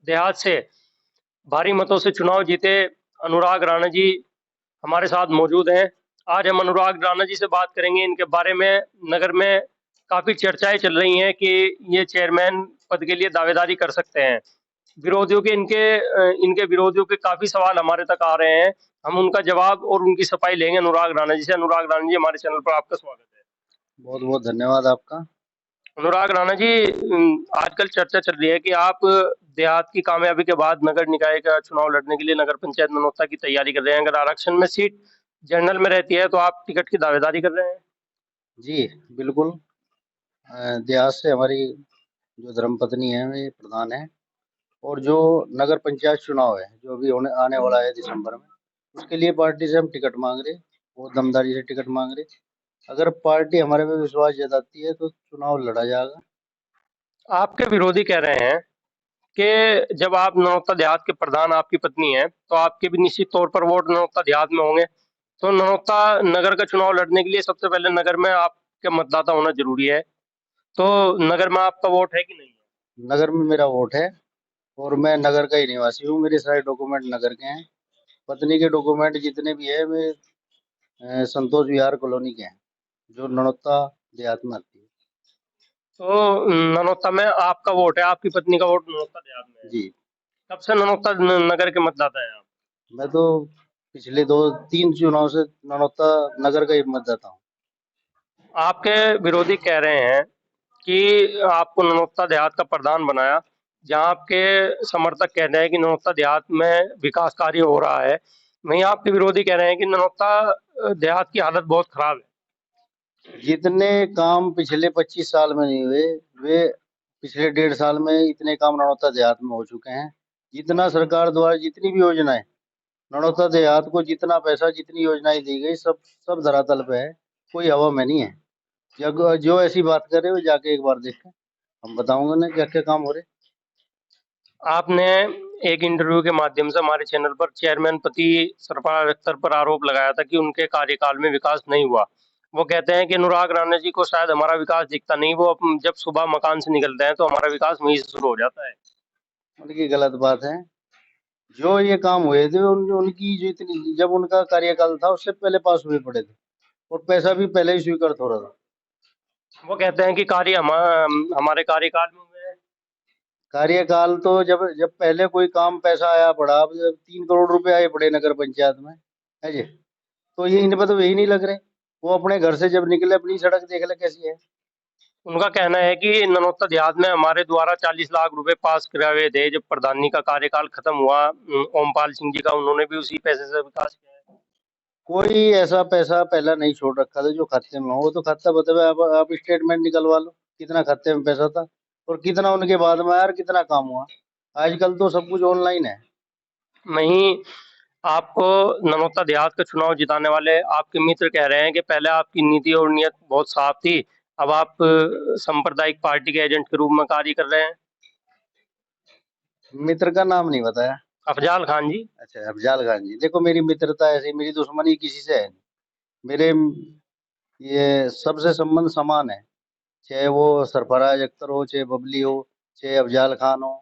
देहात से भारी मतों से चुनाव जीते अनुराग राणा जी हमारे साथ मौजूद हैं। आज हम अनुराग राणा जी से बात करेंगे इनके बारे में। नगर में काफी चर्चाएं चल रही हैं कि ये चेयरमैन पद के लिए दावेदारी कर सकते हैं। विरोधियों के इनके विरोधियों के काफी सवाल हमारे तक आ रहे हैं। हम उनका जवाब और उनकी सफाई लेंगे अनुराग राणा जी से। अनुराग राणा जी, हमारे चैनल पर आपका स्वागत है। बहुत बहुत धन्यवाद आपका। अनुराग राणा जी, आजकल चर्चा चल रही है कि आप देहात की कामयाबी के बाद नगर निकाय का चुनाव लड़ने के लिए नगर पंचायत ननौता की तैयारी कर रहे हैं। अगर आरक्षण में सीट जनरल में रहती है तो आप टिकट की दावेदारी कर रहे हैं। जी बिल्कुल। देहात से हमारी जो धर्मपत्नी है वे प्रधान है, और जो नगर पंचायत चुनाव है जो अभी होने आने वाला है दिसंबर में, उसके लिए पार्टी से हम टिकट मांग रहे, वो दमदारी से टिकट मांग रहे। अगर पार्टी हमारे पे विश्वास जताती है तो चुनाव लड़ा जाएगा। आपके विरोधी कह रहे हैं कि जब आप ननौता देहात के प्रधान आपकी पत्नी है तो आपके भी निश्चित तौर पर वोट ननौता देहात में होंगे। तो ननौता नगर का चुनाव लड़ने के लिए सबसे पहले नगर में आपके मतदाता होना जरूरी है। तो नगर में आपका वोट है कि नहीं है? नगर में मेरा वोट है, और मैं नगर का ही निवासी हूँ। मेरे सारे डॉक्यूमेंट नगर के हैं। पत्नी के डॉक्यूमेंट जितने भी है वे संतोष विहार कॉलोनी के हैं, जो ननौता देहात में आती है। तो ननौता में आपका वोट है, आपकी पत्नी का वोट ननौता देहात में है। जी। कब से ननौता नगर के मतदाता हैं आप? मैं तो पिछले 2-3 चुनाव से ननौता नगर का ही मतदाता हूँ। आपके विरोधी कह रहे हैं कि आपको ननौता देहात का प्रधान बनाया, जहां आपके समर्थक कह रहे हैं कि ननौता देहात में विकास कार्य हो रहा है। वहीं आपके विरोधी कह रहे हैं कि ननौता देहात की हालत बहुत खराब है। जितने काम पिछले 25 साल में नहीं हुए, वे पिछले 1.5 साल में इतने काम ननौता देहात में हो चुके हैं। जितना सरकार द्वारा जितनी भी योजनाएं ननौता देहात को, जितना पैसा जितनी योजनाएं दी गई, सब सब धरातल पे है, कोई हवा में नहीं है। जो ऐसी बात कर रहे हो जाके एक बार देखें, हम बताऊंगा ना क्या क्या काम हो रहे। आपने एक इंटरव्यू के माध्यम से हमारे चैनल पर चेयरमैन पति सरफराज अख्तर पर आरोप लगाया था कि उनके कार्यकाल में विकास नहीं हुआ। वो कहते हैं कि अनुराग राणा जी को शायद हमारा विकास दिखता नहीं, वो जब सुबह मकान से निकलते हैं तो हमारा विकास वहीं से शुरू हो जाता है। उनकी गलत बात है। जो ये काम हुए थे उनकी जो इतनी, जब उनका कार्यकाल था उससे पहले पास हुए पड़े थे, और पैसा भी पहले ही स्वीकृत हो रहा था। वो कहते हैं कि कार्य हमारे कार्यकाल में हुए हैं। कार्यकाल तो जब जब पहले कोई काम पैसा आया पड़ा, अब जब 3 करोड़ रुपए आए पड़े नगर पंचायत में, है जी, तो ये इन पर तो यही नहीं लग रहे। वो अपने घर से जब निकले अपनी सड़क देख ले कैसी है। उनका कहना है कि ननौता देहात में हमारे द्वारा 40 लाख रुपए पास कराए थे जब प्रधानी का कार्यकाल खत्म हुआ ओमपाल सिंह जी का, उन्होंने भी उसी पैसे से विकास किया है। कोई ऐसा पैसा पहला नहीं छोड़ रखा था जो खाते में हो। वो तो खाता बता, आप स्टेटमेंट निकलवा लो कितना खाते में पैसा था, और कितना उनके बाद में आया, और कितना काम हुआ। आजकल तो सब कुछ ऑनलाइन है। वहीं आपको ननौता देहात का चुनाव जिताने वाले आपके मित्र कह रहे हैं कि पहले आपकी नीति और नियत बहुत साफ थी, अब आप सांप्रदायिक पार्टी के एजेंट के रूप में कार्य कर रहे हैं। मित्र का नाम नहीं बताया। अफजाल खान जी। अच्छा, अफजाल खान जी। देखो, मेरी मित्रता ऐसी, मेरी दुश्मनी किसी से है नहीं। मेरे ये सबसे संबंध समान है, चाहे वो सरफराज अख्तर हो, चाहे बबली हो, चाहे अफजाल खान हो,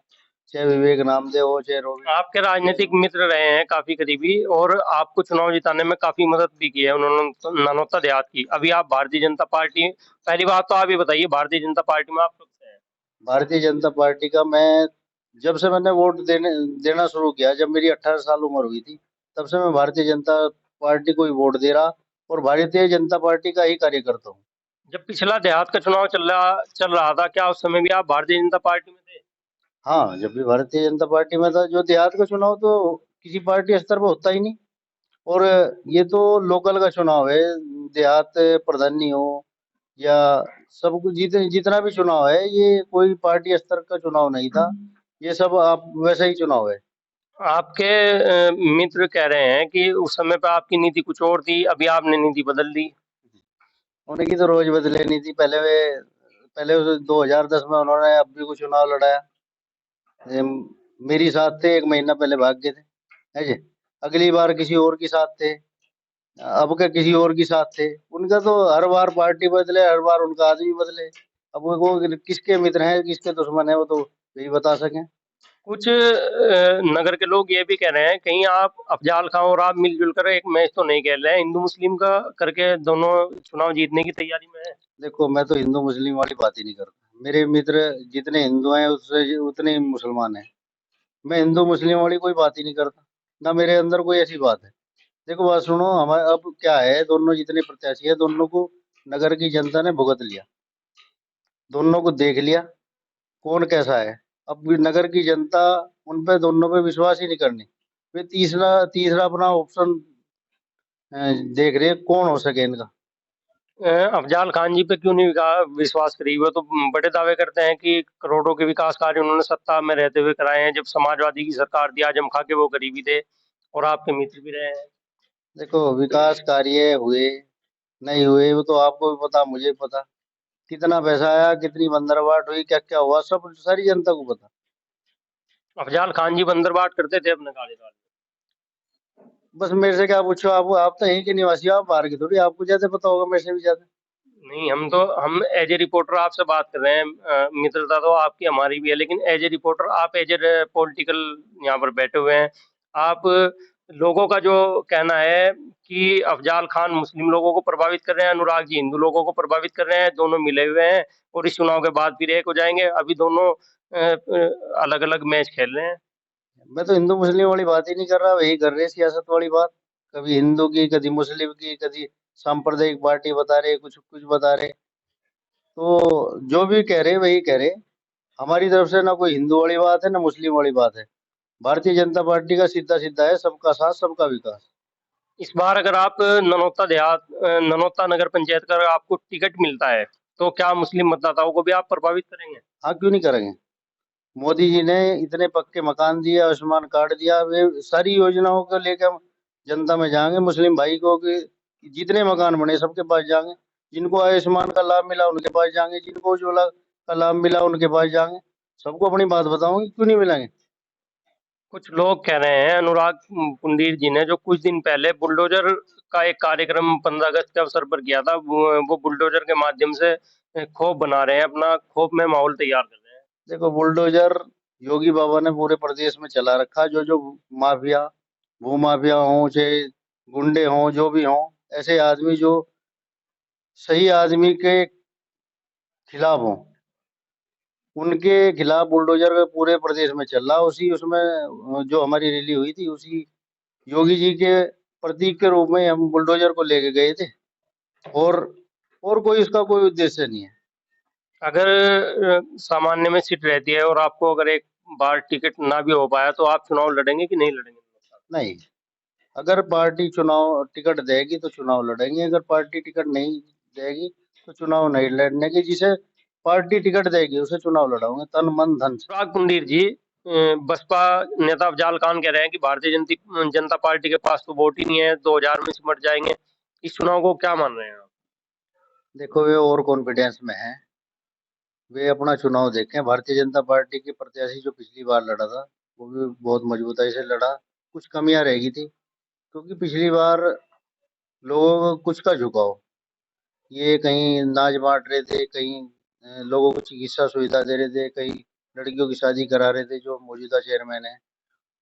चाहे विवेक नामदेव हो, चाहे रोहित। आपके राजनीतिक मित्र रहे हैं काफी करीबी, और आपको चुनाव जिताने में काफी मदद भी की है उन्होंने ननौता देहात की। अभी आप भारतीय जनता पार्टी, पहली बात तो आप ये बताइए भारतीय जनता पार्टी में आप कब से हैं? भारतीय जनता पार्टी का मैं, जब से मैंने वोट देना शुरू किया, जब मेरी 18 साल उम्र हुई थी, तब से मैं भारतीय जनता पार्टी को ही वोट दे रहा, और भारतीय जनता पार्टी का ही कार्य करता हूँ। जब पिछला देहात का चुनाव चल रहा था, क्या उस समय भी आप भारतीय जनता पार्टी में थे? हाँ, जब भी भारतीय जनता पार्टी में था। जो देहात का चुनाव तो किसी पार्टी स्तर पर होता ही नहीं, और ये तो लोकल का चुनाव है। देहात प्रधानी हो या सब कुछ, जितना भी चुनाव है, ये कोई पार्टी स्तर का चुनाव नहीं था। ये सब आप वैसा ही चुनाव है। आपके मित्र कह रहे हैं कि उस समय पे आपकी नीति कुछ और थी, अभी आपने नीति बदल दी। उनकी तो रोज बदले नहीं थी। पहले 2010 में उन्होंने अब भी कुछ चुनाव लड़ाया। मेरी साथ थे, 1 महीना पहले भाग गए थे, है जी। अगली बार किसी और के साथ थे, अब के किसी और के साथ थे। उनका तो हर बार पार्टी बदले, हर बार उनका आदमी बदले। अब वो किसके मित्र हैं किसके दुश्मन है, वो तो यही बता सकें। कुछ नगर के लोग ये भी कह रहे हैं कहीं आप अफजाल खान और आप मिलजुल कर एक मैच तो नहीं खेल रहे हैं, हिंदू मुस्लिम का करके दोनों चुनाव जीतने की तैयारी में है। देखो, मैं तो हिंदू मुस्लिम वाली बात ही नहीं करता। मेरे मित्र जितने हिंदू हैं उससे उतने ही मुसलमान हैं। मैं हिंदू मुस्लिम वाली कोई बात ही नहीं करता, ना मेरे अंदर कोई ऐसी बात है। देखो बात सुनो, हमारे अब क्या है, दोनों जितने प्रत्याशी है दोनों को नगर की जनता ने भुगत लिया, दोनों को देख लिया कौन कैसा है। अब भी नगर की जनता उन पे दोनों पे विश्वास ही नहीं करनी। वे तीसरा तीसरा अपना ऑप्शन देख रहे हैं, कौन हो सके इनका। अफजाल खान जी पे क्यों नहीं विश्वास करी? वो तो बड़े दावे करते हैं कि करोड़ों के विकास कार्य उन्होंने सत्ता में रहते हुए कराए हैं, जब समाजवादी की सरकार थी आजम खा के वो करीबी थे और आपके मित्र भी रहे हैं। देखो, विकास कार्य हुए नहीं हुए वो तो आपको भी पता, मुझे भी पता। कितना पैसा आया, कितनी बंदरबाट हुई, क्या क्या हुआ, सब सारी जनता को पता। अफजाल खान जी बंदरबाट करते थे अपने कार्यकाल बस मेरे से क्या पूछो, आप तो यहीं के निवासी हो, आप बाहर की थोड़ी, आपको ज्यादा पता होगा मेरे से भी ज्यादा। में। नहीं, हम एज ए रिपोर्टर आपसे बात कर रहे हैं। मित्रता तो आपकी हमारी भी है, लेकिन एज ए रिपोर्टर आप एज ए पॉलिटिकल यहाँ पर बैठे हुए हैं। आप लोगों का जो कहना है कि अफजाल खान मुस्लिम लोगों को प्रभावित कर रहे हैं, अनुराग जी हिंदू लोगों को प्रभावित कर रहे हैं, दोनों मिले हुए हैं और इस चुनाव के बाद फिर एक हो जाएंगे। अभी दोनों अलग अलग मैच खेल रहे हैं। मैं तो हिंदू मुस्लिम वाली बात ही नहीं कर रहा, वही कर रहे सियासत वाली बात। कभी हिंदू की, कभी मुस्लिम की, कभी सांप्रदायिक पार्टी बता रहे, कुछ कुछ बता रहे। तो जो भी कह रहे वही कह रहे। हमारी तरफ से ना कोई हिंदू वाली बात है ना मुस्लिम वाली बात है। भारतीय जनता पार्टी का सीधा सीधा है, सबका साथ सबका विकास। इस बार अगर आप ननौता नगर पंचायत का अगर आपको टिकट मिलता है, तो क्या मुस्लिम मतदाताओं को भी आप प्रभावित करेंगे? हाँ, क्यों नहीं करेंगे। मोदी जी ने इतने पक्के मकान दिए, आयुष्मान कार्ड दिया, वे सारी योजनाओं को लेकर हम जनता में जाएंगे। मुस्लिम भाई को कि जितने मकान बने सबके पास जाएंगे। जिनको आयुष्मान का लाभ मिला उनके पास जाएंगे, जिनको उज्ज्वला का लाभ मिला उनके पास जाएंगे। सबको अपनी बात बताऊंगी, क्यों नहीं मिलेंगे। कुछ लोग कह रहे हैं अनुराग पुंडीर जी ने जो कुछ दिन पहले बुलडोजर का एक कार्यक्रम 15 अगस्त के अवसर पर किया था, वो बुलडोजर के माध्यम से खौफ बना रहे हैं, अपना खौफ में माहौल तैयार कर रहे हैं। देखो, बुलडोजर योगी बाबा ने पूरे प्रदेश में चला रखा। जो जो माफिया, भूमाफिया हों चाहे गुंडे हों, जो भी हों, ऐसे आदमी जो सही आदमी के खिलाफ हों, उनके खिलाफ बुलडोजर पूरे प्रदेश में चल रहा। उसी उसमें जो हमारी रैली हुई थी, उसी योगी जी के प्रतीक के रूप में हम बुलडोजर को लेके गए थे। और और कोई इसका कोई उद्देश्य नहीं है। अगर सामान्य में सीट रहती है और आपको अगर एक बार टिकट ना भी हो पाया, तो आप चुनाव लड़ेंगे कि नहीं लड़ेंगे? नहीं, अगर पार्टी चुनाव टिकट देगी तो चुनाव लड़ेंगे, अगर पार्टी टिकट नहीं देगी तो चुनाव नहीं लड़ने की। जिसे पार्टी टिकट देगी उसे चुनाव लड़ाऊंगे, तन मन धन से। अनुराग पुंडीर जी, बसपा नेता अफजाल खान कह रहे हैं कि भारतीय जनता पार्टी के पास तो वोट ही नहीं है, 2000 में सिमट जाएंगे। इस चुनाव को क्या मान रहे हैं आप? देखो, वे और कॉन्फिडेंस में है। वे अपना चुनाव देखें। भारतीय जनता पार्टी के प्रत्याशी जो पिछली बार लड़ा था वो भी बहुत मजबूताई से लड़ा। कुछ कमियां रह गई थी, क्योंकि पिछली बार लोगों को कुछ का झुकाव, ये कहीं अनाज बांट रहे थे, कहीं लोगों को चिकित्सा सुविधा दे रहे थे, कहीं लड़कियों की शादी करा रहे थे जो मौजूदा चेयरमैन है।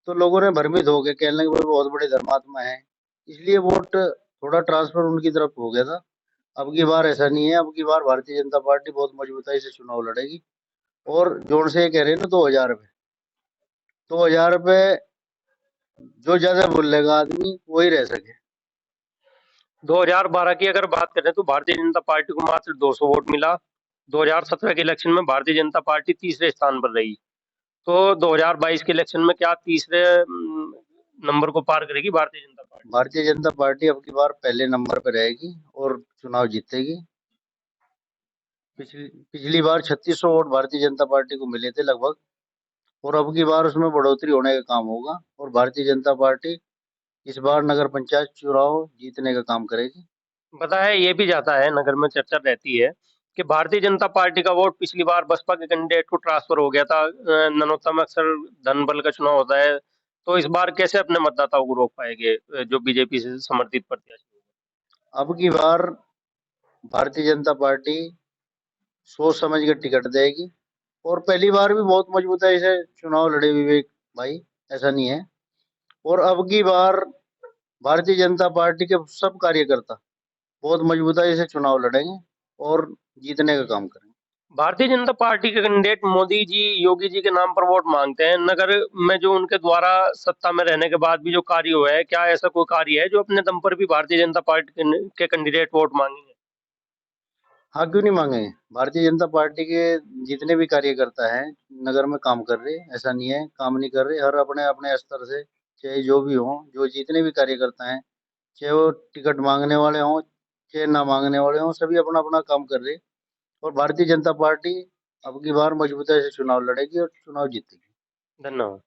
तो लोगों ने भ्रमित हो गए, कहने लगे वो बहुत बड़े धर्मात्मा हैं। इसलिए वोट थोड़ा ट्रांसफर उनकी तरफ हो गया था। अब की बार ऐसा नहीं है। अब की बार भारतीय जनता पार्टी बहुत मजबूताई से चुनाव लड़ेगी। और जोर से ये कह रहे हैं ना, 2000 पे, 2000 पे जो ज्यादा बोलेगा आदमी वही रह सके। 2012 की अगर बात करें तो भारतीय जनता पार्टी को मात्र 200 वोट मिला। 2017 के इलेक्शन में भारतीय जनता पार्टी तीसरे स्थान पर रही। तो 2022 के इलेक्शन में क्या तीसरे नंबर को पार करेगी भारतीय जनता पार्टी? भारतीय जनता पार्टी अब की बार पहले नंबर पे रहेगी और चुनाव जीतेगी। पिछली पिछली बार 3600 वोट भारतीय जनता पार्टी को मिले थे लगभग। और अब की बार उसमें बढ़ोतरी होने का काम होगा और भारतीय जनता पार्टी इस बार नगर पंचायत चुनाव जीतने का काम करेगी। बताया ये भी जाता है, नगर में चर्चा रहती है कि भारतीय जनता पार्टी का वोट पिछली बार बसपा के कैंडिडेट को ट्रांसफर हो गया था। ननौता में अक्सर धन बल का चुनाव होता है, तो इस बार कैसे अपने मतदाताओं को रोक पाएंगे जो बीजेपी से समर्थित प्रत्याशी? अब की बार भारतीय जनता पार्टी सोच समझ के टिकट देगी। और पहली बार भी बहुत मजबूताई से चुनाव लड़े विवेक भाई, ऐसा नहीं है। और अब की बार भारतीय जनता पार्टी के सब कार्यकर्ता बहुत मजबूताई से चुनाव लड़ेंगे और जीतने का काम करेंगे। भारतीय जनता पार्टी के कैंडिडेट मोदी जी, योगी जी के नाम पर वोट मांगते हैं। नगर में जो उनके द्वारा सत्ता में रहने के बाद भी जो कार्य हुआ है, क्या ऐसा कोई कार्य है जो अपने दम पर भी भारतीय जनता पार्टी के कैंडिडेट वोट मांगेंगे? हाँ, क्यों नहीं मांगेंगे। भारतीय जनता पार्टी के जितने भी कार्यकर्ता हैं नगर में काम कर रहे, ऐसा नहीं है काम नहीं कर रहे। हर अपने अपने स्तर से, चाहे जो भी हो, जो जितने भी कार्यकर्ता हैं, चाहे वो टिकट मांगने वाले हों चाहे ना मांगने वाले हों, सभी अपना अपना काम कर रहे। और भारतीय जनता पार्टी अब की बार मजबूती से चुनाव लड़ेगी और चुनाव जीतेगी। धन्यवाद।